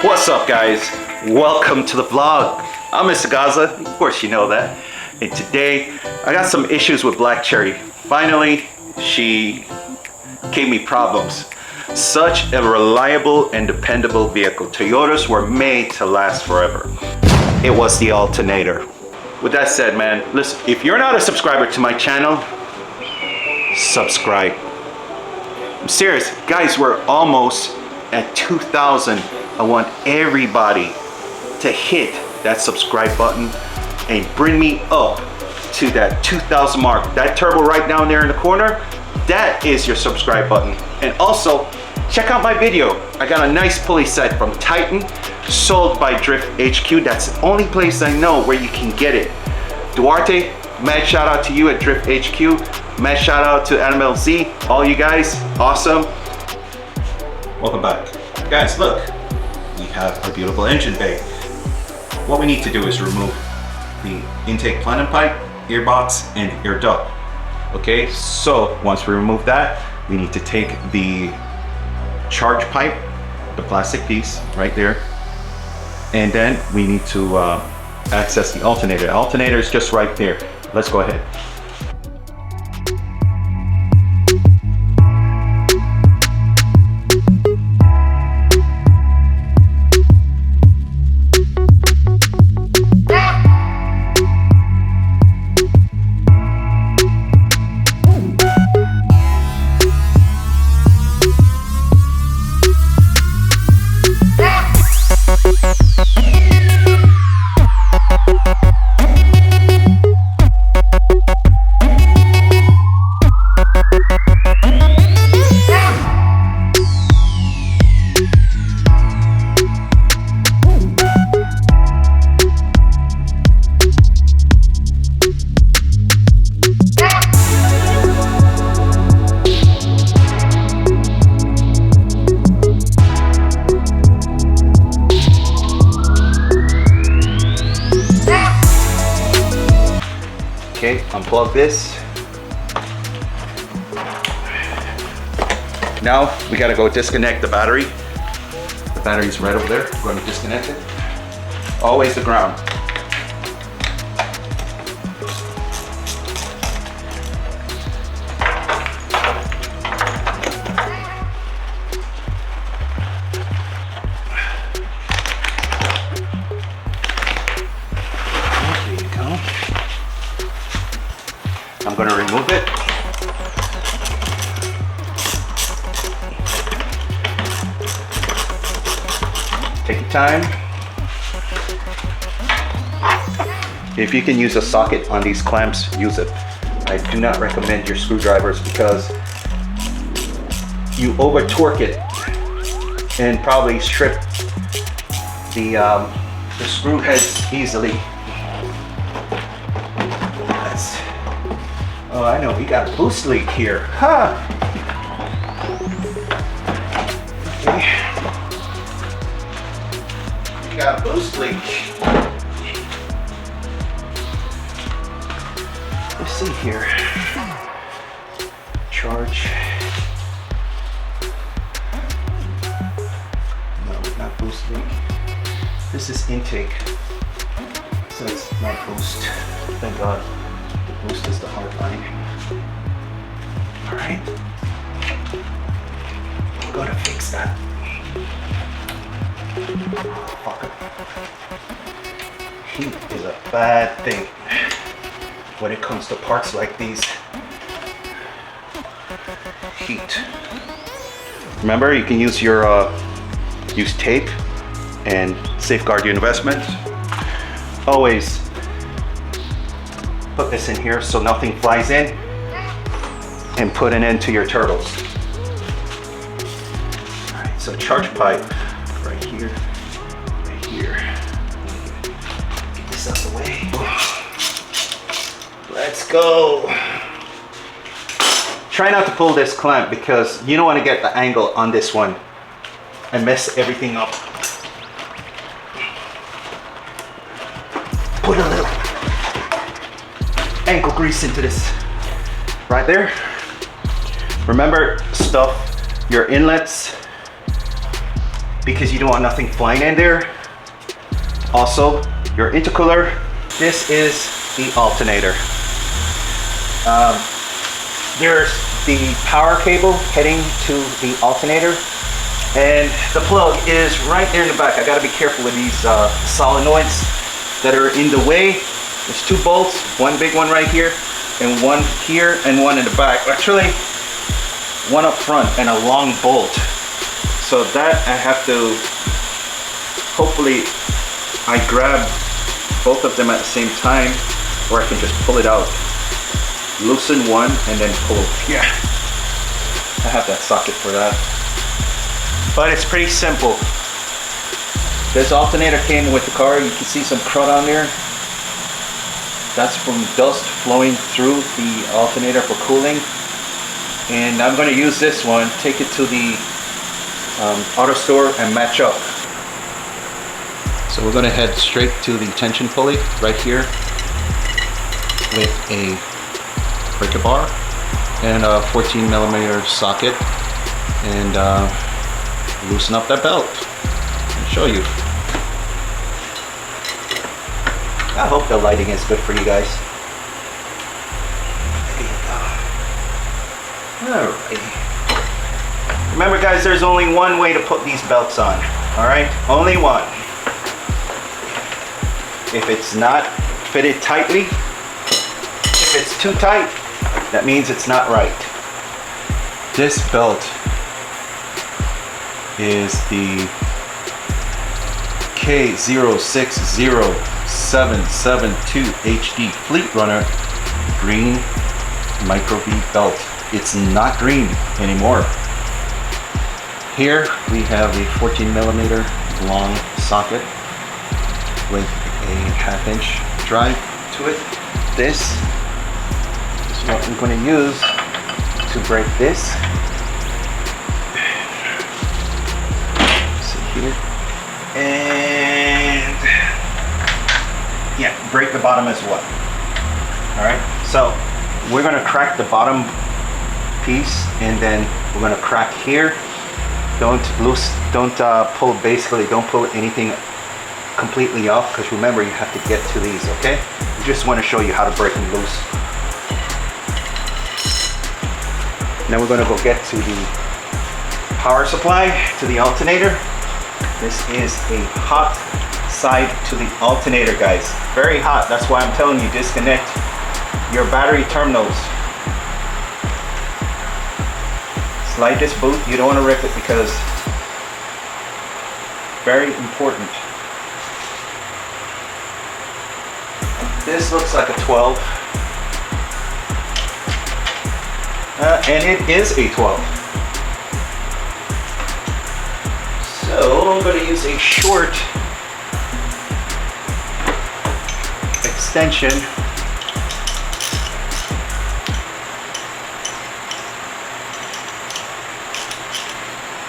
What's up, guys? Welcome to the vlog. I'm Mr. Gaza, of course you know that. And today I got some issues with Black Cherry. Finally, she gave me problems. Such a reliable and dependable vehicle. Toyotas were made to last forever. It was the Alternator. With that said, man, listen, if you're not a subscriber to my channel, subscribe. I'm serious, guys, we're almost at 2,000. I want everybody to hit that subscribe button and bring me up to that 2,000 mark. That turbo right down there in the corner, that is your subscribe button. And also, check out my video. I got a nice pulley set from Titan, sold by Drift HQ. That's the only place I know where you can get it. Duarte, mad shout out to you at Drift HQ. Mad shout out to NMLZ. All you guys, awesome. Welcome back. Guys, look, we have a beautiful engine bay. What we need to do is remove the intake planning pipe, ear box, and ear duct. Okay, so once we remove that, we need to take the charge pipe, the plastic piece right there, and then we need to access the alternator. The alternator is just right there. Let's go ahead. Okay, unplug this. Now we gotta go disconnect the battery. The battery's right over there. We're gonna disconnect it. Always the ground. I'm going to remove it. Take your time. If you can use a socket on these clamps, use it. I do not recommend your screwdrivers because you over torque it and probably strip the screw heads easily. Oh, I know, we got a boost leak here. Huh. Okay. We got a boost leak. Let's see here. Charge. No, not boost leak. This is intake. So it's not boost. Thank God. Boost is the hard line. All right, we're gonna fix that. Fuck it. Heat is a bad thing when it comes to parts like these. Heat. Remember, you can use your use tape and safeguard your investment. Always put this in here so nothing flies in, and put an end to your turbos. All right, so charge pipe right here, right here. Get this out of the way. Let's go. Try not to pull this clamp because you don't want to get the angle on this one and mess everything up. Put a little ankle grease into this right there. Remember, stuff your inlets because you don't want nothing flying in there. Also, your intercooler. This is the alternator. There's the power cable heading to the alternator, and the plug is right there in the back. I gotta be careful with these solenoids that are in the way. There's 2 bolts, one big one right here, and one here, and one in the back. Actually, one up front and a long bolt. So that I have to, hopefully I grab both of them at the same time, or I can just pull it out. Loosen one and then pull. Yeah, I have that socket for that. But it's pretty simple. This alternator came with the car. You can see some crud on there. That's from dust flowing through the alternator for cooling. And I'm going to use this one, take it to the auto store and match up. So we're going to head straight to the tension pulley right here with a breaker bar and a 14mm socket, and loosen up that belt and show you. I hope the lighting is good for you guys. There you go. Alrighty. Remember guys, there's only one way to put these belts on. Alright? Only one. If it's not fitted tightly, if it's too tight, that means it's not right. This belt is the K060772 HD Fleet Runner green micro V belt. It's not green anymore. Here we have a 14mm long socket with a 1/2" drive to it. This is what I'm going to use to break this. See here. And yeah, break the bottom as well. Alright, so we're going to crack the bottom piece, and then we're going to crack here. Don't pull, basically don't pull anything completely off, because remember, you have to get to these, okay? I just want to show you how to break them loose. Now we're going to go get to the power supply to the alternator. This is a hot side to the alternator, guys. Very hot. That's why I'm telling you, disconnect your battery terminals. Slide this boot. You don't want to rip it, because very important. This looks like a 12. And it is a 12. So I'm going to use a short extension.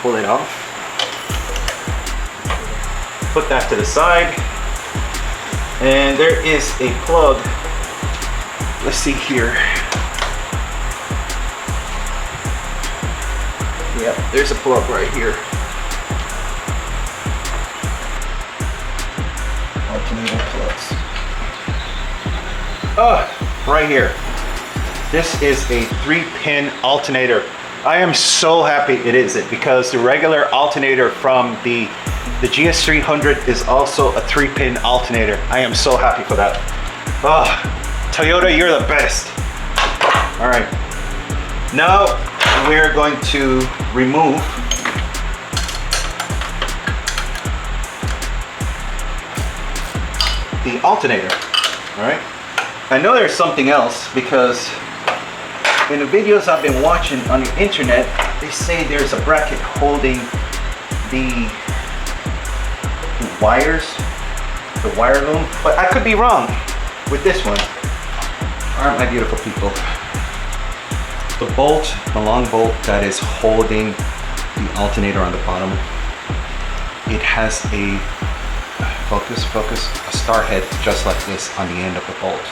Pull it off. Put that to the side. And there is a plug. Let's see here. Yep, there's a plug right here. Alternator plugs. Oh, right here. This is a 3-pin alternator. I am so happy it is it, because the regular alternator from the GS300 is also a 3-pin alternator. I am so happy for that. Oh, Toyota, you're the best. All right, now we're going to remove the alternator. All right, I know there's something else, because in the videos I've been watching on the internet, they say there's a bracket holding the wires, the wire loom, but I could be wrong with this one. Aren't my beautiful people? The bolt, the long bolt that is holding the alternator on the bottom, it has a a star head just like this on the end of the bolt.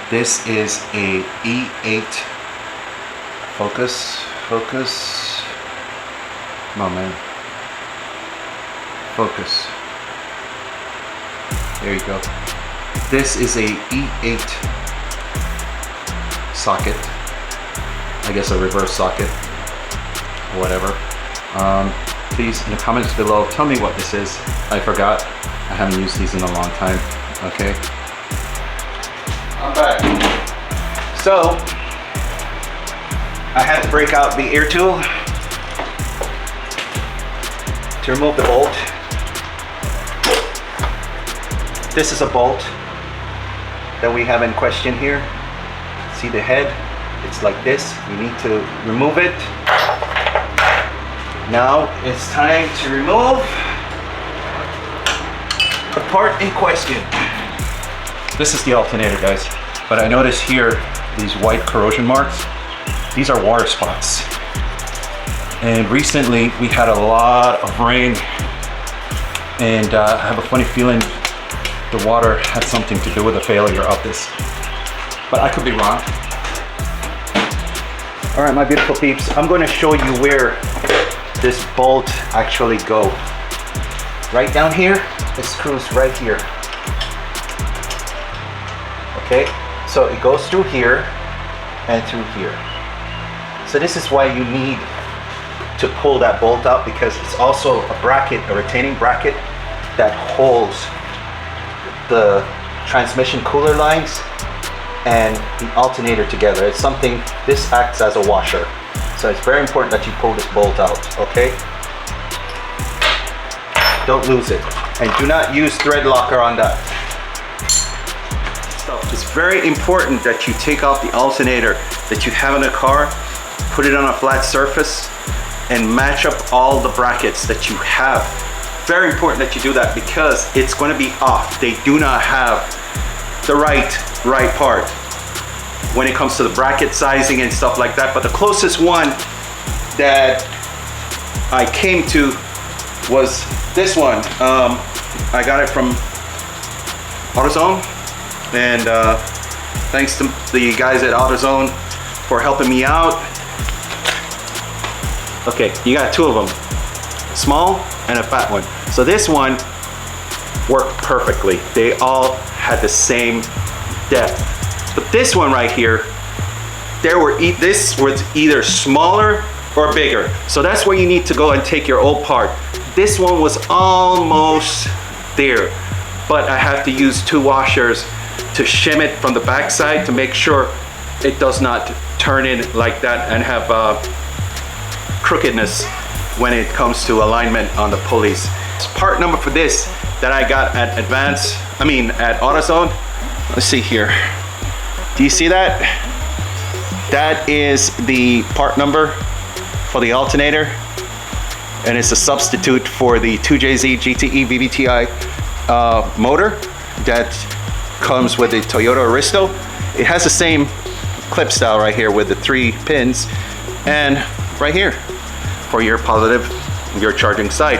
This is a E8 focus, come on man, focus. There you go. This is a E8 socket. I guess a reverse socket, or whatever. Please, in the comments below, tell me what this is. I forgot. I haven't used these in a long time. Okay. I'm back. So, I had to break out the air tool to remove the bolt. This is a bolt that we have in question here. See the head? It's like this. You need to remove it. Now it's time to remove the part in question. This is the alternator, guys. But I notice here these white corrosion marks. These are water spots. And recently we had a lot of rain, and I have a funny feeling the water had something to do with the failure of this. But I could be wrong. All right, my beautiful peeps, I'm going to show you where this bolt actually goes. Right down here, it screws right here. Okay, so it goes through here and through here. So this is why you need to pull that bolt out, because it's also a bracket, a retaining bracket that holds the transmission cooler lines and the alternator together. It's something, this acts as a washer. So it's very important that you pull this bolt out, okay? Don't lose it. And do not use thread locker on that. So it's very important that you take out the alternator that you have in the car, put it on a flat surface, and match up all the brackets that you have. Very important that you do that, because it's going to be off. They do not have the right part when it comes to the bracket sizing and stuff like that. But the closest one that I came to was this one. I got it from AutoZone, and thanks to the guys at AutoZone for helping me out. Okay, you got two of them, small and a fat one. So this one worked perfectly. They all had the same depth. But this one right here, this was either smaller or bigger. So that's where you need to go and take your old part. This one was almost there, but I have to use two washers to shim it from the backside to make sure it does not turn in like that and have crookedness when it comes to alignment on the pulleys. Part number for this that I got at at AutoZone. Let's see here. Do you see that? That is the part number for the alternator, and it's a substitute for the 2JZGTE VVTi motor that comes with the Toyota ARISTO. It has the same clip style right here with the 3 pins, and right here for your positive, your charging side.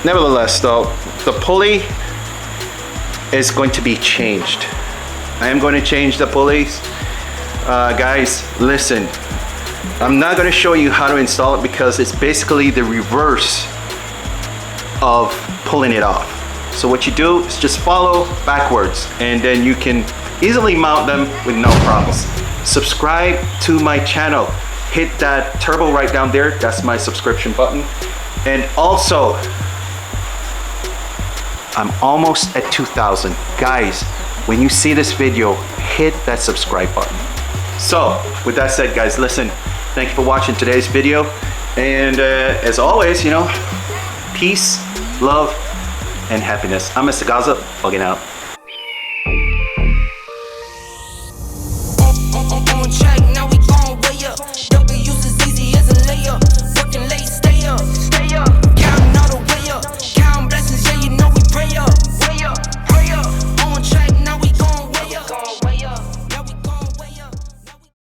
Nevertheless though, the pulley is going to be changed. I am going to change the pulleys. Guys, listen, I'm not going to show you how to install it, because it's basically the reverse of pulling it off. So what you do is just follow backwards, and then you can easily mount them with no problems. Subscribe to my channel. Hit that turbo right down there. That's my subscription button. And also, I'm almost at 2,000. Guys, when you see this video, hit that subscribe button. So, with that said, guys, listen, thank you for watching today's video. And as always, peace, love, and happiness. I'm Mr. Gaza, bugging out.